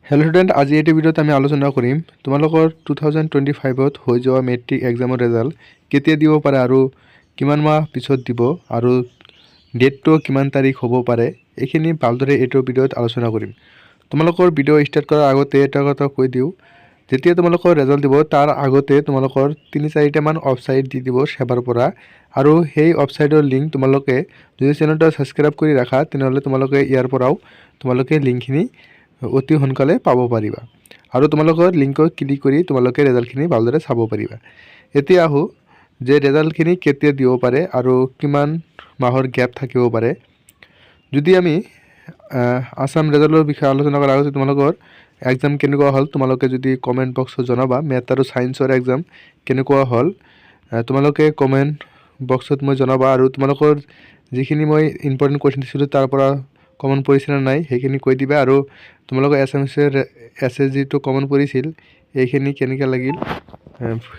Hello student आज ये भिडिओत आमी आलोचना करिम तुम्हालोकर 2025 হৈ যোৱা মেট্ৰিক एग्जाমৰ ৰেজাল্ট কেতিয়া দিব পাৰে আৰু কিমান মাহ পিছত দিব আৰু ডেটটো কিমান তাৰিখ হ'ব পাৰে এইখিনি ভালদৰে এইটো ভিডিওত আলোচনা কৰিম। তোমালোকৰ ভিডিও স্টাर्ट কৰাৰ আগতে এটা কথা কৈ দিও, যেতিয়া তোমালোকৰ ৰেজাল্ট দিব তাৰ আগতে তোমালোকৰ 3-4টা মান অফসাইট দি দিব সেবাৰ পৰা আৰু সেই অফসাইটৰ লিংক তোমালোকে যদি চেনেলটো সাবস্ক্ৰাইব কৰি ৰাখা তেনেহলে তোমালোকে ইয়াৰ পৰাও তোমালোকে লিংকখিনি অতি সোনকালে পাব পাৰিবা আৰু তোমালোকৰ লিংকত ক্লিক কৰি তোমালোকে ৰেজাল্টখিনি ভালদৰে চাব পাৰিবা। এতিয়া আহো যে ৰেজাল্টখিনি কেতিয়া দিব পাৰে আৰু কিমান মাহৰ গ্যাপ থাকিব পাৰে। যদি আমি আসাম ৰেজাল্টৰ বিষয়ে আলোচনা কৰাৰ আগতে তোমালোকৰ এক্সাম কেনেকুৱা হল তোমালোকে যদি কমেন্ট বক্সত জনাবা, ম্যাথ আৰু সায়েন্সৰ এক্সাম কেনেকুৱা হল তোমালোকে কমেন্ট বক্সত মই জনাবা আৰু তোমালোকৰ যিখিনি মই ইম্পৰ্টেন্ট কোৱেশ্চন দিছিলো তাৰ পৰা কমন পৰিছিল নাই সেইখিনি কৈ দিবা আৰু তোমালোকৰ এছএসজি তো কমন পৰিছিল এইখিনি কেনেকৈ লাগিল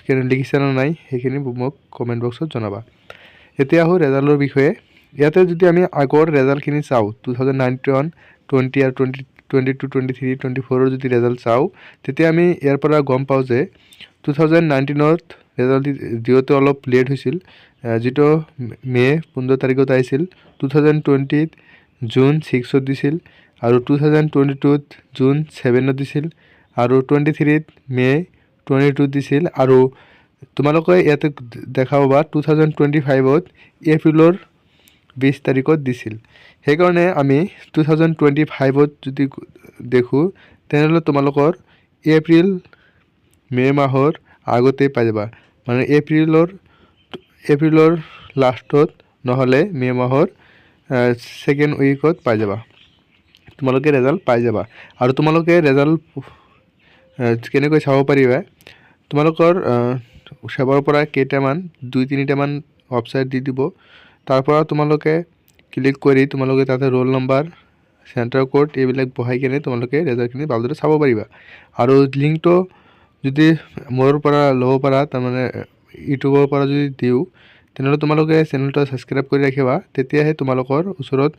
কেনে লিখিছা নাই সেইখিনি মোক কমেন্ট বক্সত জনাবা। এতিয়া আহো ৰেজাল্টৰ বিষয়ে। ইয়াতে যদি আমি আগৰ ৰেজাল্টখিনি চাও 2019 20 আৰু 22 23 24 যদি ৰেজাল্ট চাও তেতিয়া আমি ইয়াৰ পৰা গম পাও যে 2019ত ৰেজাল্ট দিওতে অলপ লেট হৈছিল, যেটো মে 15 তাৰিখত আহিছিল। 2020ত জুন 6ত দিছিল আৰু 2022ত জুন 7ত দিছিল আৰু 23ত মে 22 দিছিল আৰু তোমালোকে ইয়াতে দেখা পাবা 2025ত এপ্ৰিলৰ 20 তাৰিখত দিছিল। সেইকাৰণে আমি 2025ত যদি দেখো তেনেহলে তোমালোকৰ এপ্ৰিল মে মাহৰ আগতে পাই যাবা, মানে এপ্ৰিলৰ লাষ্টত নহলে মে মাহৰ সেকেন্ড উইকত পাই যাবা তোমালোকে ৰেজাল্ট পাই যাবা। আৰু তোমালোকে ৰেজাল্ট কেনেকৈ চাব পাৰিবা তোমালোকৰ সেবাৰ পৰা কেইটামান 2-3টা মান ওয়েবসাইট দি দিব, তাৰ পৰা তোমালোকে ক্লিক কৰি তোমালোকে তাতে ৰোল নাম্বাৰ সেন্টাৰ কোড এইবিলাক বহাই কেনে তোমালোকে ৰেজাল্টখিনি ভালদৰে চাব পাৰিবা। আৰু লিংকটো যদি মোৰ পৰা ল'ব পাৰা তাৰ মানে ইউটিউবৰ পৰা যদি দিও তেনেহলে তোমালোকে চেনেলটো সাবস্ক্ৰাইব কৰি ৰাখিবা, তেতিয়াহে তোমালোকৰ ওচৰত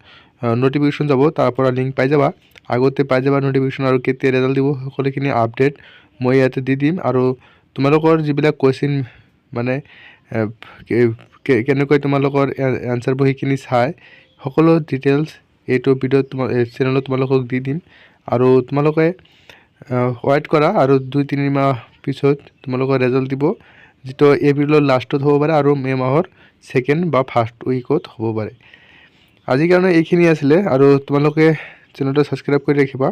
নোটিফিকেশন যাব, তাৰ পৰা লিংক পাই যাবা, আগতে পাই যাবা নোটিফিকেশন আৰু কেতিয়া ৰেজাল্ট দিব সকলোখিনি আপডেট মই ইয়াতে দি দিম। আৰু তোমালোকৰ যিবিলাক কোৱেশ্চন মানে কেনেকৈ তোমালোকৰ এনসাৰ বহিখিনি চাই সকলো ডিটেইলছ এইটো ভিডিওত চেনেলত তোমালোকক দি দিম আৰু তোমালোকে ওয়েট কৰা আৰু 2-3 মাহ পিছত তোমালোকৰ ৰেজাল্ট দিব, যেটো এপ্ৰিলৰ লাষ্টত হ'ব পাৰে আৰু মে মাহৰ সেকেন্ড বা ফাৰ্স্ট উইকত হ'ব পাৰে। আজিৰ কাৰণে এইখিনি আছিলে আৰু তোমালোকে চেনেলটো সাবস্ক্ৰাইব কৰি ৰাখিবা।